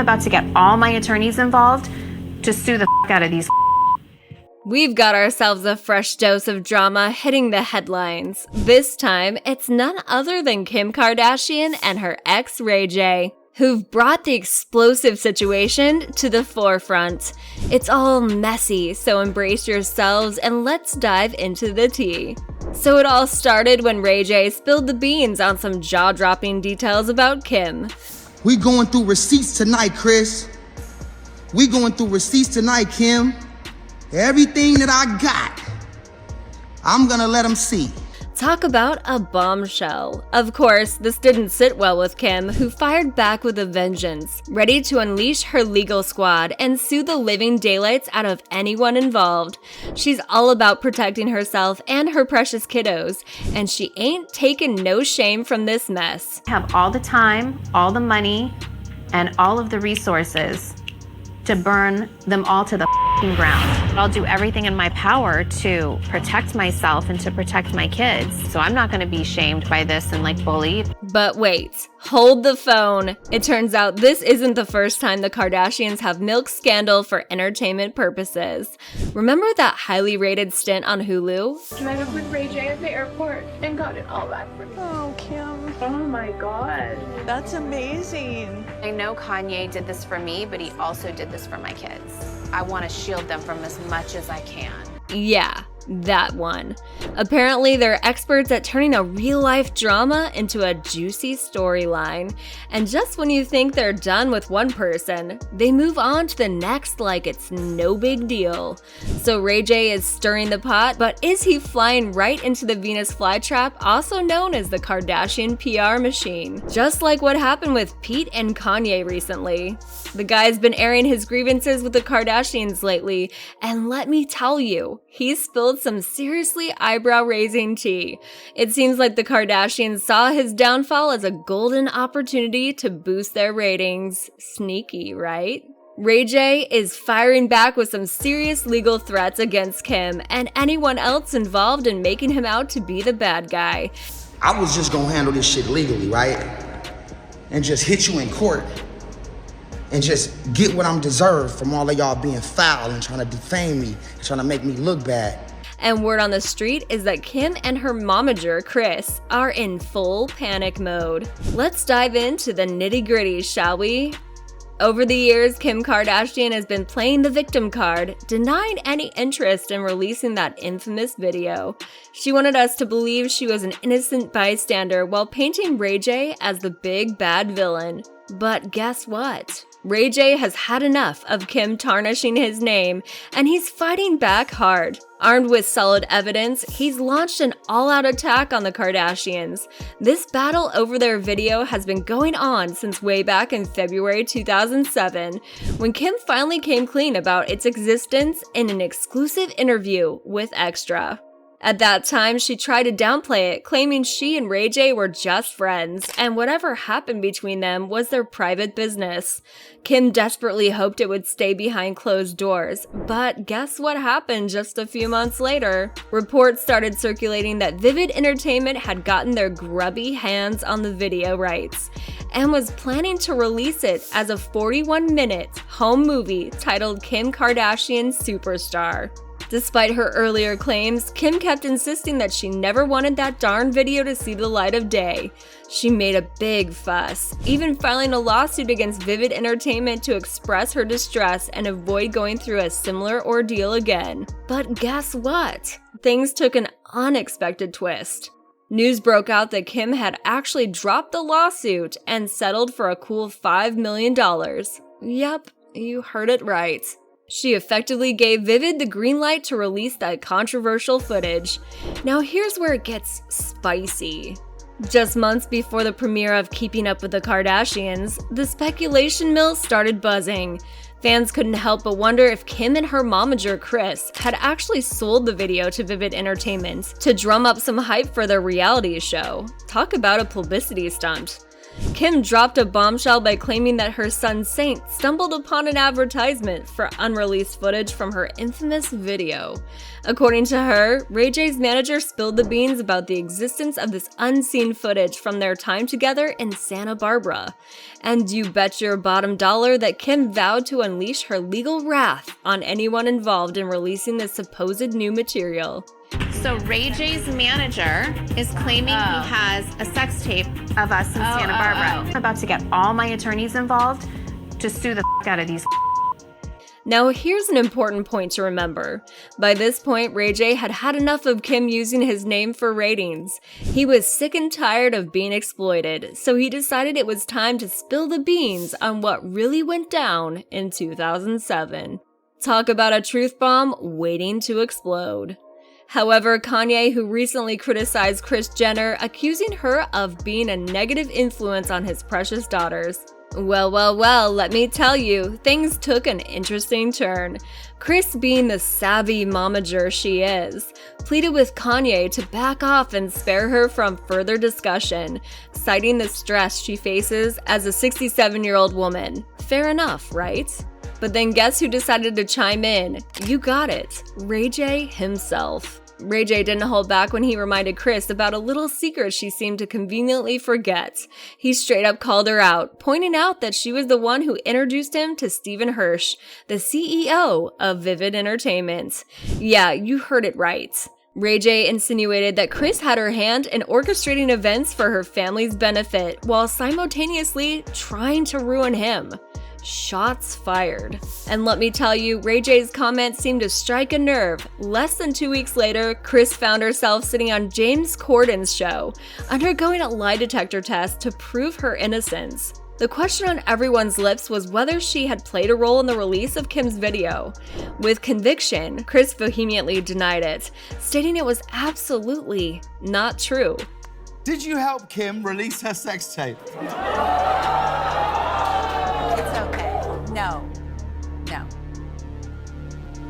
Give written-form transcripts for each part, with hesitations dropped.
about to get all my attorneys involved to sue the out of these. We've got ourselves a fresh dose of drama hitting the headlines. This time, it's none other than Kim Kardashian and her ex Ray J, who've brought the explosive situation to the forefront. It's all messy, so embrace yourselves and let's dive into the tea. So it all started when Ray J spilled the beans on some jaw-dropping details about Kim. We going through receipts tonight, Chris. We going through receipts tonight, Kim. Everything that I got, I'm gonna let them see. Talk about a bombshell. Of course, this didn't sit well with Kim, who fired back with a vengeance, ready to unleash her legal squad and sue the living daylights out of anyone involved. She's all about protecting herself and her precious kiddos, and she ain't taking no shame from this mess. I have all the time, all the money, and all of the resources to burn them all to the ground. I'll do everything in my power to protect myself and to protect my kids. So I'm not going to be shamed by this and bullied. But wait, hold the phone. It turns out this isn't the first time the Kardashians have milked scandal for entertainment purposes. Remember that highly rated stint on Hulu? I met with Ray J at the airport and got it all back for me. Oh, Kim. Oh my God. That's amazing. I know Kanye did this for me, but he also did this for my kids. I want to shield them from as much as I can. Yeah, that one. Apparently, they're experts at turning a real-life drama into a juicy storyline. And just when you think they're done with one person, they move on to the next like it's no big deal. So Ray J is stirring the pot, but is he flying right into the Venus flytrap, also known as the Kardashian PR machine? Just like what happened with Pete and Kanye recently. The guy's been airing his grievances with the Kardashians lately, and let me tell you, he spilled some seriously eyebrow-raising tea. It seems like the Kardashians saw his downfall as a golden opportunity to boost their ratings. Sneaky, right? Ray J is firing back with some serious legal threats against Kim and anyone else involved in making him out to be the bad guy. I was just gonna handle this shit legally, right? And just hit you in court and just get what I'm deserved from all of y'all being foul and trying to defame me, trying to make me look bad. And word on the street is that Kim and her momager, Kris, are in full panic mode. Let's dive into the nitty-gritty, shall we? Over the years, Kim Kardashian has been playing the victim card, denying any interest in releasing that infamous video. She wanted us to believe she was an innocent bystander while painting Ray J as the big bad villain. But guess what? Ray J has had enough of Kim tarnishing his name, and he's fighting back hard. Armed with solid evidence, he's launched an all-out attack on the Kardashians. This battle over their video has been going on since way back in February 2007, when Kim finally came clean about its existence in an exclusive interview with Extra. At that time, she tried to downplay it, claiming she and Ray J were just friends, and whatever happened between them was their private business. Kim desperately hoped it would stay behind closed doors, but guess what happened just a few months later? Reports started circulating that Vivid Entertainment had gotten their grubby hands on the video rights, and was planning to release it as a 41-minute home movie titled Kim Kardashian Superstar. Despite her earlier claims, Kim kept insisting that she never wanted that darn video to see the light of day. She made a big fuss, even filing a lawsuit against Vivid Entertainment to express her distress and avoid going through a similar ordeal again. But guess what? Things took an unexpected twist. News broke out that Kim had actually dropped the lawsuit and settled for a cool $5 million. Yup, you heard it right. She effectively gave Vivid the green light to release that controversial footage. Now here's where it gets spicy. Just months before the premiere of Keeping Up with the Kardashians, the speculation mill started buzzing. Fans couldn't help but wonder if Kim and her momager Kris had actually sold the video to Vivid Entertainment to drum up some hype for their reality show. Talk about a publicity stunt. Kim dropped a bombshell by claiming that her son Saint stumbled upon an advertisement for unreleased footage from her infamous video. According to her, Ray J's manager spilled the beans about the existence of this unseen footage from their time together in Santa Barbara. And you bet your bottom dollar that Kim vowed to unleash her legal wrath on anyone involved in releasing this supposed new material. So Ray J's manager is claiming he has a sex tape of us in Santa Barbara. I'm about to get all my attorneys involved to sue the out of these. Now here's an important point to remember. By this point, Ray J had had enough of Kim using his name for ratings. He was sick and tired of being exploited, so he decided it was time to spill the beans on what really went down in 2007. Talk about a truth bomb waiting to explode. However, Kanye, who recently criticized Kris Jenner, accusing her of being a negative influence on his precious daughters. Well, let me tell you, things took an interesting turn. Kris, being the savvy momager she is, pleaded with Kanye to back off and spare her from further discussion, citing the stress she faces as a 67-year-old woman. Fair enough, right? But then guess who decided to chime in? You got it, Ray J himself. Ray J didn't hold back when he reminded Kris about a little secret she seemed to conveniently forget. He straight up called her out, pointing out that she was the one who introduced him to Stephen Hirsch, the CEO of Vivid Entertainment. Yeah, you heard it right. Ray J insinuated that Kris had her hand in orchestrating events for her family's benefit while simultaneously trying to ruin him. Shots fired. And let me tell you, Ray J's comments seemed to strike a nerve. Less than 2 weeks later, Kris found herself sitting on James Corden's show, undergoing a lie detector test to prove her innocence. The question on everyone's lips was whether she had played a role in the release of Kim's video. With conviction, Kris vehemently denied it, stating it was absolutely not true. Did you help Kim release her sex tape? No.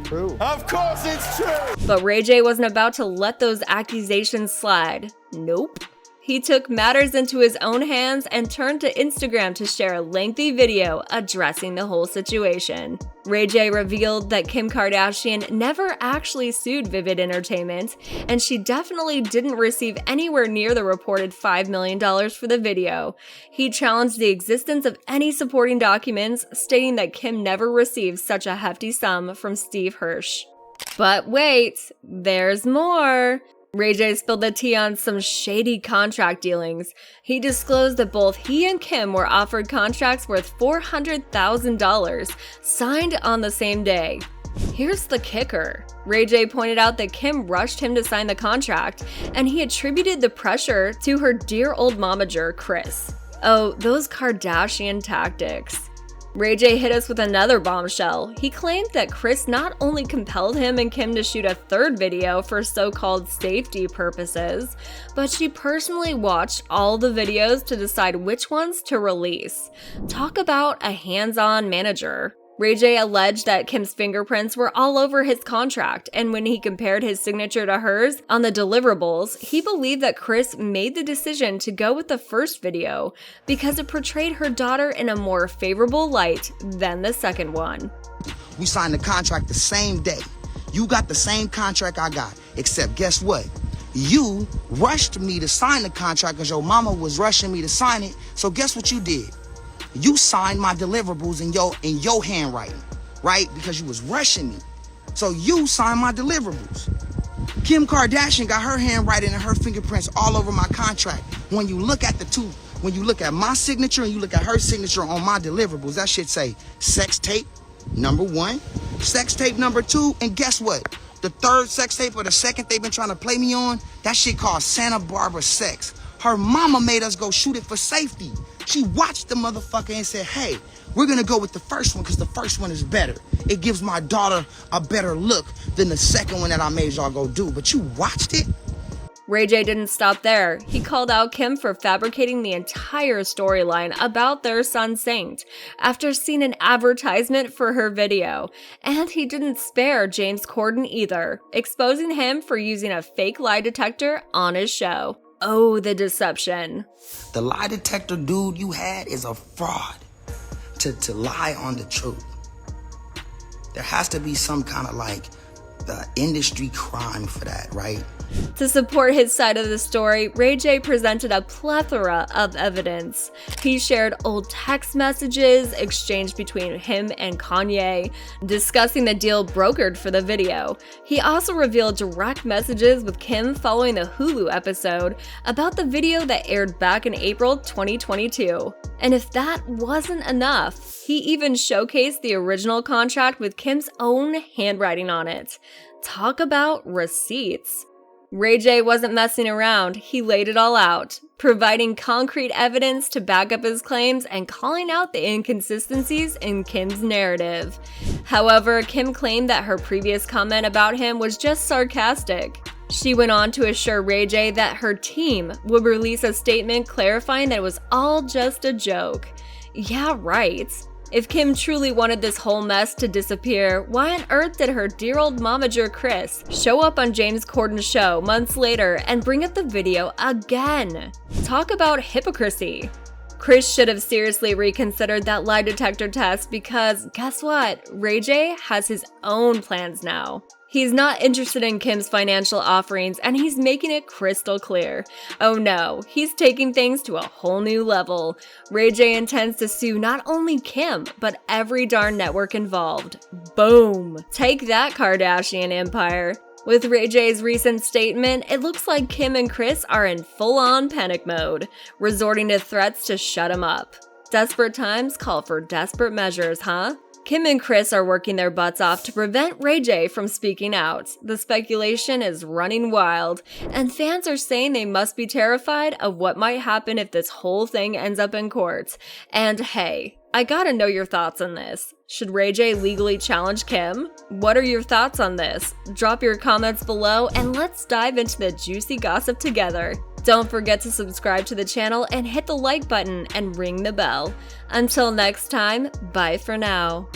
True. Of course it's true! But Ray J wasn't about to let those accusations slide. Nope. He took matters into his own hands and turned to Instagram to share a lengthy video addressing the whole situation. Ray J revealed that Kim Kardashian never actually sued Vivid Entertainment, and she definitely didn't receive anywhere near the reported $5 million for the video. He challenged the existence of any supporting documents, stating that Kim never received such a hefty sum from Steve Hirsch. But wait, there's more. Ray J spilled the tea on some shady contract dealings. He disclosed that both he and Kim were offered contracts worth $400,000, signed on the same day. Here's the kicker. Ray J pointed out that Kim rushed him to sign the contract, and he attributed the pressure to her dear old momager, Kris. Oh, those Kardashian tactics. Ray J hit us with another bombshell. He claimed that Kris not only compelled him and Kim to shoot a third video for so-called safety purposes, but she personally watched all the videos to decide which ones to release. Talk about a hands-on manager. Ray J alleged that Kim's fingerprints were all over his contract, and when he compared his signature to hers on the deliverables, he believed that Kris made the decision to go with the first video because it portrayed her daughter in a more favorable light than the second one. We signed the contract the same day. You got the same contract I got, except guess what? You rushed me to sign the contract because your mama was rushing me to sign it, so guess what you did? You signed my deliverables in your handwriting, right? Because you was rushing me. So you signed my deliverables. Kim Kardashian got her handwriting and her fingerprints all over my contract. When you look at the two, when you look at my signature and you look at her signature on my deliverables, that shit say sex tape number 1, sex tape number 2, and guess what? The third sex tape or the second they've been trying to play me on, that shit called Santa Barbara Sex. Her mama made us go shoot it for safety. She watched the motherfucker and said, hey, we're gonna go with the first one because the first one is better. It gives my daughter a better look than the second one that I made y'all go do. But you watched it? Ray J didn't stop there. He called out Kim for fabricating the entire storyline about their son Saint after seeing an advertisement for her video. And he didn't spare James Corden either, exposing him for using a fake lie detector on his show. Oh, the deception. The lie detector dude you had is a fraud. To lie on the truth. There has to be some kind of like industry crime for that, right? To support his side of the story, Ray J presented a plethora of evidence. He shared old text messages exchanged between him and Kanye, discussing the deal brokered for the video. He also revealed direct messages with Kim following the Hulu episode about the video that aired back in April 2022. And if that wasn't enough, he even showcased the original contract with Kim's own handwriting on it. Talk about receipts. Ray J wasn't messing around, he laid it all out, providing concrete evidence to back up his claims and calling out the inconsistencies in Kim's narrative. However, Kim claimed that her previous comment about him was just sarcastic. She went on to assure Ray J that her team would release a statement clarifying that it was all just a joke. Yeah, right. If Kim truly wanted this whole mess to disappear, why on earth did her dear old momager Kris show up on James Corden's show months later and bring up the video again? Talk about hypocrisy. Kris should have seriously reconsidered that lie detector test because guess what? Ray J has his own plans now. He's not interested in Kim's financial offerings and he's making it crystal clear. Oh no, he's taking things to a whole new level. Ray J intends to sue not only Kim, but every darn network involved. Boom! Take that, Kardashian empire. With Ray J's recent statement, it looks like Kim and Kris are in full-on panic mode, resorting to threats to shut him up. Desperate times call for desperate measures, huh? Kim and Kris are working their butts off to prevent Ray J from speaking out. The speculation is running wild, and fans are saying they must be terrified of what might happen if this whole thing ends up in court. And hey, I gotta know your thoughts on this. Should Ray J legally challenge Kim? What are your thoughts on this? Drop your comments below and let's dive into the juicy gossip together. Don't forget to subscribe to the channel and hit the like button and ring the bell. Until next time, bye for now.